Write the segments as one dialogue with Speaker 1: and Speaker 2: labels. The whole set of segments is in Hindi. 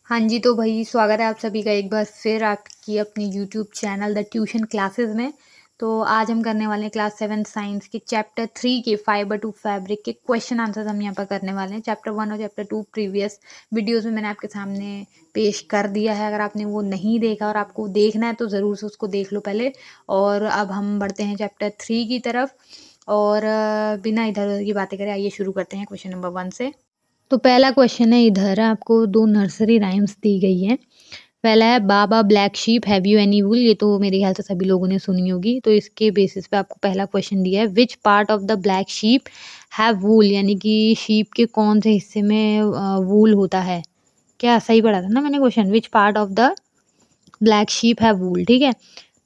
Speaker 1: हाँ जी, तो भई स्वागत है आप सभी का एक बार फिर आपकी अपनी YouTube channel the tuition classes में। तो आज हम करने वाले हैं क्लास 7 साइंस के चैप्टर 3 के फाइबर टू फैब्रिक के क्वेश्चन आंसर्स हम यहाँ पर करने वाले हैं। चैप्टर 1 और चैप्टर 2 प्रीवियस वीडियोज़ में मैंने आपके सामने पेश कर दिया है। अगर आपने वो नहीं देखा और आपको देखना है तो ज़रूर से उसको देख लो पहले। और अब हम बढ़ते हैं चैप्टर 3 की तरफ और बिना इधर-उधर की बातें करे आइए शुरू करते हैं क्वेश्चन नंबर 1 से। तो पहला क्वेश्चन है इधर आपको 2 नर्सरी राइम्स दी गई हैं। पहला है baa black sheep have you any wool? ये तो मेरे ख्याल से सभी लोगों ने सुनी होगी। तो इसके बेसिस पे आपको पहला क्वेश्चन दिया है which part of the black sheep have wool? यानी कि शीप के कौन से हिस्से में वूल होता है? क्या सही पढ़ा था ना मैंने question? Which part of the black sheep have wool, ठीक है।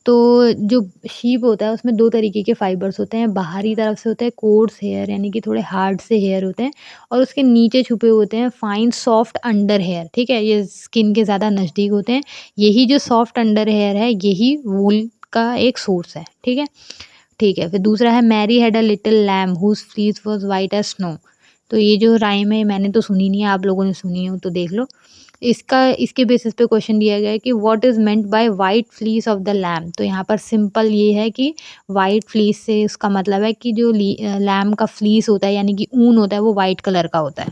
Speaker 1: तो जो शीप होता है उसमें 2 तरीके के फाइबर्स होते हैं। बाहरी तरफ से होते हैं कोर्स हेयर यानी कि थोड़े हार्ड से हेयर होते हैं और उसके नीचे छुपे होते हैं फाइन सॉफ्ट अंडर हेयर, ठीक है। ये स्किन के ज़्यादा नज़दीक होते हैं। यही जो सॉफ्ट अंडर हेयर है यही वूल का एक सोर्स है, ठीक है। ठीक है, फिर दूसरा है Mary had a little lamb whose fleece was white as snow. तो ये जो राइम है मैंने तो सुनी नहीं है, आप लोगों ने सुनी हो तो देख लो। इसके बेसिस पे क्वेश्चन दिया गया है कि what is meant by white fleece of the lamb? तो यहाँ पर सिंपल ये है कि व्हाइट फ्लीस से उसका मतलब है कि जो लैम्ब का फ्लीस होता है यानी कि ऊन होता है वो व्हाइट कलर का होता है।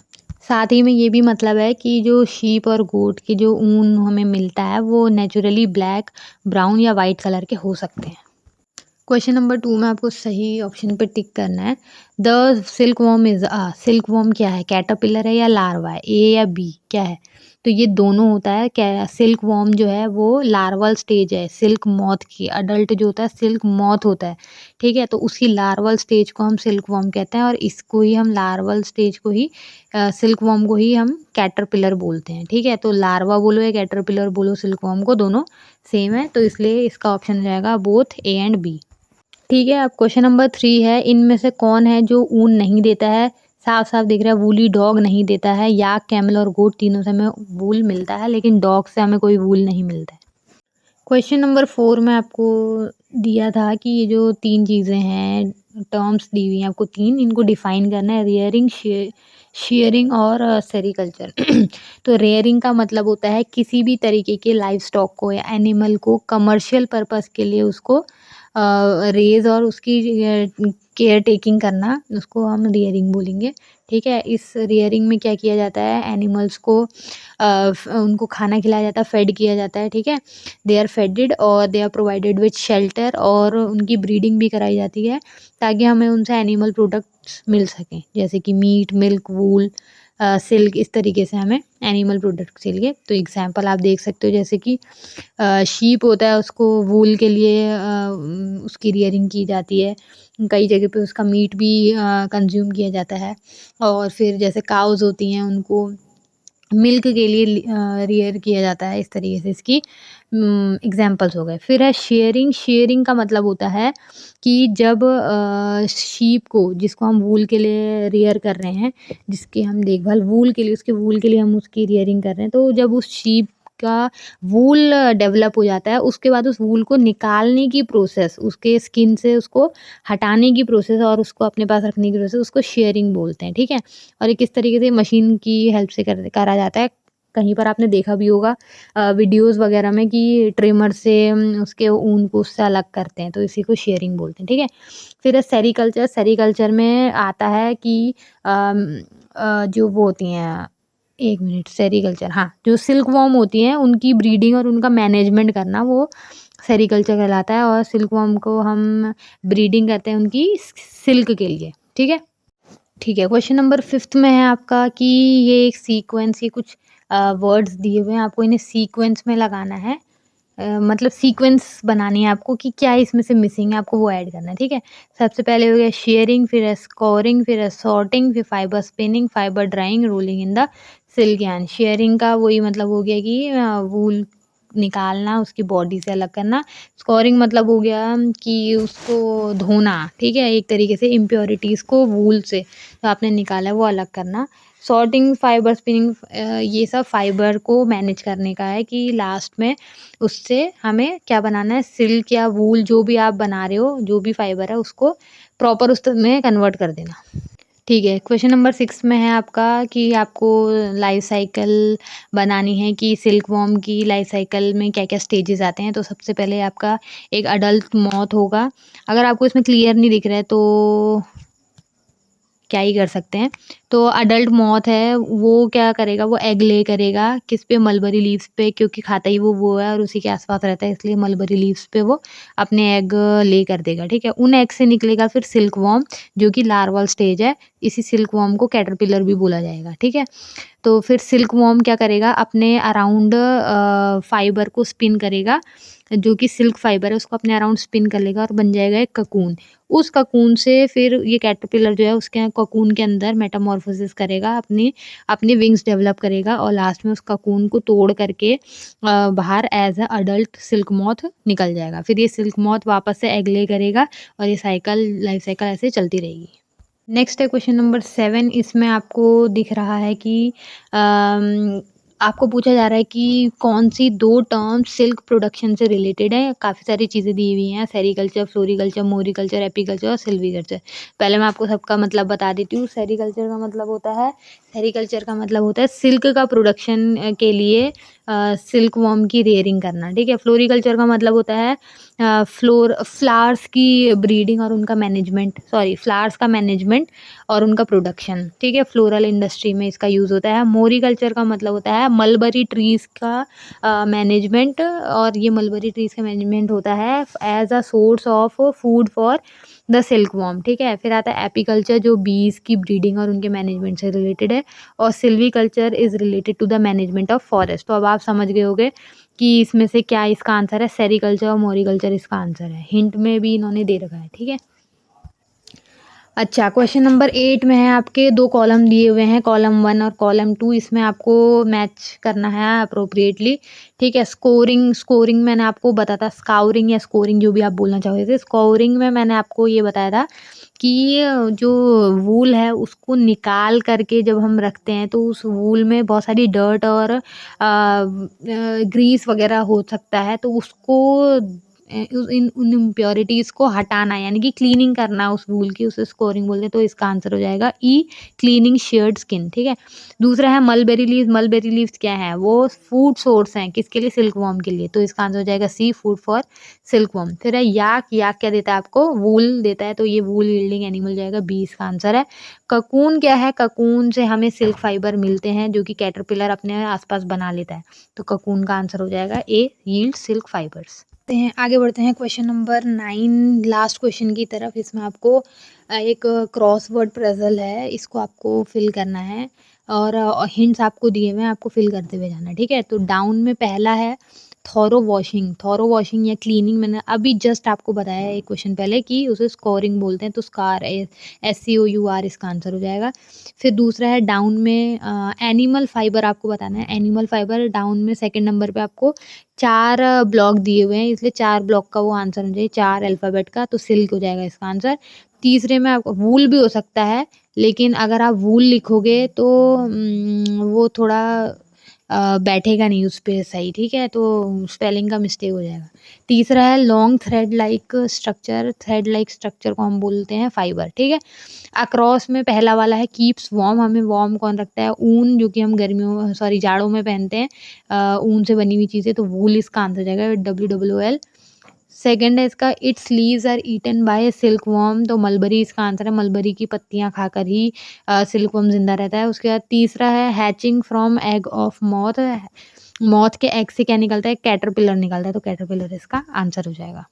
Speaker 1: साथ ही में ये भी मतलब है कि जो शीप और गोट की जो ऊन हमें मिलता है वो नेचुरली ब्लैक, ब्राउन या वाइट कलर के हो सकते हैं। क्वेश्चन नंबर 2 में आपको सही ऑप्शन पे टिक करना है। द सिल्कवॉर्म इज़ सिल्कवॉर्म क्या है? कैटरपिलर है या लार्वा है? ए या बी क्या है? तो ये दोनों होता है। क्या सिल्कवॉर्म जो है वो लार्वल स्टेज है सिल्क मॉथ की। अडल्ट जो होता है सिल्क मॉथ होता है, ठीक है। तो उसकी लार्वल स्टेज को हम सिल्कवॉर्म कहते हैं और इसको ही हम लार्वल स्टेज को ही सिल्कवॉर्म को ही हम कैटरपिलर बोलते हैं, ठीक है। तो लार्वा बोलो या कैटरपिलर बोलो सिल्कवॉर्म को दोनों सेम है। तो इसलिए इसका ऑप्शन हो जाएगा बोथ ए एंड बी। ठीक है, अब क्वेश्चन नंबर 3 है, इनमें से कौन है जो ऊन नहीं देता है? साफ-साफ दिख रहा है वूली डॉग नहीं देता है, याक, कैमल और गोट तीनों से हमें वूल मिलता है, लेकिन डॉग से हमें कोई वूल नहीं मिलता है। क्वेश्चन नंबर 4 में आपको दिया था कि ये जो 3 चीज़ें हैं, टर्म्स दी हुई हैं आपको 3, इनको डिफाइन करना है रियरिंग, शेयरिंग और सेरीकल्चर। तो रेयरिंग का मतलब होता है किसी भी तरीके के लाइवस्टॉक को या एनिमल को कमर्शियल पर्पस के लिए उसको रेज़ और उसकी केयर टेकिंग करना, उसको हम रियरिंग बोलेंगे, ठीक है। इस रियरिंग में क्या किया जाता है, एनिमल्स को उनको खाना खिलाया जाता है, फेड किया जाता है, ठीक है। दे आर फेडेड और they are provided with shelter और उनकी ब्रीडिंग भी कराई जाती है ताकि हमें उनसे एनिमल प्रोडक्ट्स मिल सकें, जैसे कि मीट, मिल्क, वूल, सिल्क, इस तरीके से हमें एनिमल प्रोडक्ट्स के लिए। तो एग्जांपल आप देख सकते हो, जैसे कि शीप होता है उसको वूल के लिए उसकी रियरिंग की जाती है। कई जगह पे उसका मीट भी कंज्यूम किया जाता है। और फिर जैसे काउज़ होती हैं उनको मिल्क के लिए रियर किया जाता है। इस तरीके से इसकी एग्जांपल्स हो गए। फिर है शेयरिंग। शेयरिंग का मतलब होता है कि जब शीप को, जिसको हम वूल के लिए रियर कर रहे हैं, जिसकी हम देखभाल वूल के लिए, उसके वूल के लिए हम उसकी रियरिंग कर रहे हैं, तो जब उस शीप का वूल डेवलप हो जाता है उसके बाद उस वूल को निकालने की प्रोसेस, उसके स्किन से उसको हटाने की प्रोसेस और उसको अपने पास रखने की प्रोसेस, उसको शेयरिंग बोलते हैं, ठीक है। और ये किस तरीके से मशीन की हेल्प से करा जाता है। कहीं पर आपने देखा भी होगा वीडियोज़ वगैरह में कि ट्रिमर से उसके ऊन को उससे अलग करते हैं, तो इसी को शेयरिंग बोलते हैं, ठीक है। फिर है सेरीकल्चर। सेरीकल्चर में आता है कि जो वो होती हैं, 1 मिनट, सेरीकल्चर, हाँ, जो सिल्कवॉर्म होती हैं उनकी ब्रीडिंग और उनका मैनेजमेंट करना वो सेरीकल्चर कहलाता है और सिल्कवॉर्म को हम ब्रीडिंग करते हैं उनकी सिल्क के लिए, ठीक है। ठीक है, क्वेश्चन नंबर 5th में है आपका कि ये एक सीक्वेंस, ये कुछ वर्ड्स दिए हुए हैं, आपको इन्हें सीक्वेंस में लगाना है। मतलब सीक्वेंस बनानी है आपको कि क्या इसमें से मिसिंग है, आपको वो ऐड करना है, ठीक है। सबसे पहले हो गया शेयरिंग, फिर है स्कोरिंग, फिर है सॉर्टिंग, फिर fibre spinning, fibre drawing, rolling in the silk yarn. Sharing का वही मतलब हो गया कि वूल निकालना, उसकी बॉडी से अलग करना। स्कोरिंग मतलब हो गया कि उसको धोना, ठीक है, एक तरीके से इम्प्योरिटीज़ को वूल से जो आपने निकाला है वो अलग करना। सॉर्टिंग, फाइबर स्पिनिंग, ये सब फाइबर को मैनेज करने का है कि लास्ट में उससे हमें क्या बनाना है, सिल्क या वूल जो भी आप बना रहे हो, जो भी फाइबर है उसको प्रॉपर उसमें कन्वर्ट कर देना। ठीक है, क्वेश्चन नंबर 6 में है आपका कि आपको लाइफ़ साइकिल बनानी है कि सिल्कवॉर्म की लाइफ़ साइकिल में क्या-क्या स्टेजेस आते हैं। तो सबसे पहले आपका एक अडल्ट मॉथ होगा। अगर आपको इसमें क्लियर नहीं दिख रहा है तो क्या ही कर सकते हैं। तो अडल्ट मॉथ है, वो क्या करेगा, वो एग ले करेगा, किस पे, मलबरी लीव्स पे, क्योंकि खाता ही वो है और उसी के आस-पास रहता है, इसलिए मलबरी लीव्स पे वो अपने एग ले कर देगा, ठीक है? उन एग से निकलेगा फिर सिल्कवॉर्म, जो कि लार्वल स्टेज है। इसी सिल्कवॉर्म को कैटरपिलर भी बोला जाएगा, ठीक है? तो फिर सिल्कवॉर्म क्या करेगा, अपने अराउंड फाइबर को स्पिन करेगा, जो कि सिल्क फाइबर है उसको अपने अराउंड स्पिन कर लेगा और बन जाएगा एक ककून। उस ककून से फिर ये कैटरपिलर जो है उसके ककून के अंदर मेटामॉर्फोसिस करेगा, अपनी अपनी विंग्स डेवलप करेगा और लास्ट में उस ककून को तोड़ करके बाहर as a adult silk moth निकल जाएगा। फिर ये सिल्क मॉथ वापस से एग ले करेगा और ये लाइफ साइकिल ऐसे चलती रहेगी। नेक्स्ट है क्वेश्चन नंबर 7। इसमें आपको दिख रहा है कि अम, आपको पूछा जा रहा है कि कौन-सी 2 टर्म्स सिल्क प्रोडक्शन से रिलेटेड है। काफ़ी सारी चीज़ें दी हुई हैं, सेरीकल्चर, फ्लोरीकल्चर, मोरीकल्चर, एपीकल्चर और सिल्वीकल्चर। पहले मैं आपको सबका मतलब बता देती हूँ। सेरीकल्चर का मतलब होता है सिल्क का प्रोडक्शन के लिए सिल्कवॉर्म की रेयरिंग करना, ठीक है? फ्लोरीकल्चर का मतलब होता है फ्लावर्स की ब्रीडिंग और उनका मैनेजमेंट, फ्लावर्स का मैनेजमेंट और उनका प्रोडक्शन, ठीक है? फ्लोरल इंडस्ट्री में इसका यूज़ होता है। मोरीकल्चर का मतलब होता है मलबरी ट्रीज़ का मैनेजमेंट, और ये मलबरी ट्रीज़ का मैनेजमेंट होता है as a source of food for the silkworm, ठीक है? फिर आता है एपीकल्चर, जो बीज़ की ब्रीडिंग और उनके मैनेजमेंट से रिलेटेड है, और silviculture is related to the management of forest. तो अब आप समझ गए होंगे कि इसमें से क्या इसका आंसर है। सेरीकल्चर और मोरीकल्चर इसका आंसर है। हिंट में भी इन्होंने दे रखा है, ठीक है? अच्छा, क्वेश्चन नंबर 8 में है आपके 2 कॉलम दिए हुए हैं, कॉलम 1 और कॉलम 2। इसमें आपको मैच करना है अप्रोप्रिएटली, ठीक है? स्कोरिंग मैंने आपको बताया था, स्काउरिंग या स्कोरिंग जो भी आप बोलना चाहोगे। थे स्कोरिंग में मैंने आपको ये बताया था कि जो वूल है उसको निकाल करके जब हम रखते हैं तो उस वूल में बहुत सारी डर्ट और ग्रीस वगैरह हो सकता है, तो उसको उन इम्प्योरिटीज़ को हटाना, यानी कि क्लीनिंग करना उस वूल की, उसे स्कोरिंग बोलते हैं। तो इसका आंसर हो जाएगा ई, क्लीनिंग शेयर्ड स्किन, ठीक है? दूसरा है मलबेरी लीव्स। मलबेरी लीव्स क्या है, वो फूड सोर्स हैं, किसके लिए, सिल्कवॉर्म के लिए। तो इसका आंसर हो जाएगा सी, फूड फॉर सिल्कवॉर्म। फिर है याक। याक क्या देता है आपको, वूल देता है, तो ये वूल यील्डिंग एनिमल जाएगा, बी इसका आंसर है। ककून क्या है, ककून से हमें सिल्क फाइबर मिलते हैं जो कि कैटरपिलर अपने आसपास बना लेता है। तो ककून का आंसर हो जाएगा ए, यील्ड सिल्क फाइबर्स। आगे बढ़ते हैं क्वेश्चन नंबर 9, लास्ट क्वेश्चन की तरफ। इसमें आपको एक क्रॉसवर्ड पजल है, इसको आपको फिल करना है और हिंट्स आपको दिए हुए हैं, आपको फिल करते हुए जाना है, ठीक है? तो डाउन में पहला है थॉरो वॉशिंग या क्लीनिंग। मैंने अभी जस्ट आपको बताया एक क्वेश्चन पहले कि उसे स्कोरिंग बोलते हैं, तो स्कार, SCOUR इसका आंसर हो जाएगा। फिर दूसरा है डाउन में एनिमल फाइबर आपको बताना है। एनिमल फाइबर डाउन में सेकंड नंबर पे आपको 4 ब्लॉक दिए हुए हैं, इसलिए 4 ब्लॉक का वो आंसर हो जाए, 4 अल्फ़ाबेट का, तो सिल्क हो जाएगा इसका आंसर। तीसरे में आपको वूल भी हो सकता है, लेकिन अगर आप वूल लिखोगे तो वो थोड़ा बैठेगा नहीं उस पे सही, ठीक है? तो स्पेलिंग का मिस्टेक हो जाएगा। तीसरा है long thread like structure. Thread like structure को हम बोलते हैं फाइबर, ठीक है? अक्रॉस में पहला वाला है कीप्स वार्म। हमें वार्म कौन रखता है, ऊन, जो कि हम जाड़ों में पहनते हैं, ऊन से बनी हुई चीज़ें, तो वूल इसका आंसर हो जाएगा, WOOL। सेकंड है इसका its leaves are eaten by silkworm, तो मलबरी इसका आंसर है। मलबरी की पत्तियां खाकर ही सिल्कवॉर्म जिंदा रहता है। उसके बाद तीसरा है hatching from egg of moth. Moth के एग से क्या निकलता है, कैटरपिलर निकलता है, तो कैटरपिलर इसका आंसर हो जाएगा।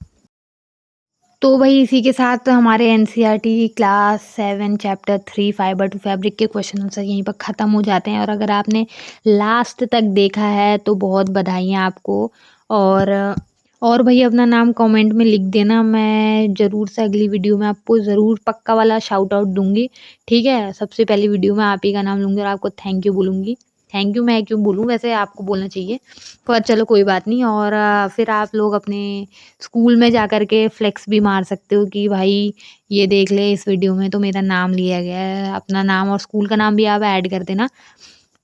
Speaker 1: तो भाई इसी के साथ हमारे NCERT class 7 chapter 3 fibre to fabric के क्वेश्चन आंसर यहीं पर ख़त्म हो जाते हैं। और अगर आपने लास्ट तक देखा है तो बहुत बधाइयाँ आपको। और और भई अपना नाम कमेंट में लिख देना, मैं ज़रूर से अगली वीडियो में आपको ज़रूर पक्का वाला शाउट आउट दूँगी, ठीक है? सबसे पहली वीडियो में आप ही का नाम लूँगी और आपको थैंक यू बोलूँगी। थैंक यू मैं क्यों बोलूँ, वैसे आपको बोलना चाहिए, पर चलो कोई बात नहीं। और फिर आप लोग अपने स्कूल में जा कर के फ्लेक्स भी मार सकते हो कि भाई ये देख ले, इस वीडियो में तो मेरा नाम लिया गया है। अपना नाम और स्कूल का नाम भी आप ऐड कर देना।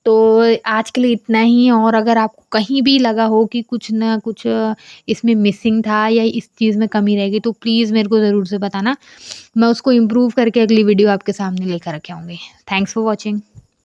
Speaker 1: तो आज के लिए इतना ही, और अगर आपको कहीं भी लगा हो कि कुछ ना कुछ इसमें मिसिंग था या इस चीज़ में कमी रह गई, तो प्लीज़ मेरे को ज़रूर से बताना। मैं उसको इम्प्रूव करके अगली वीडियो आपके सामने लेकर के आऊँगी। Thanks for watching.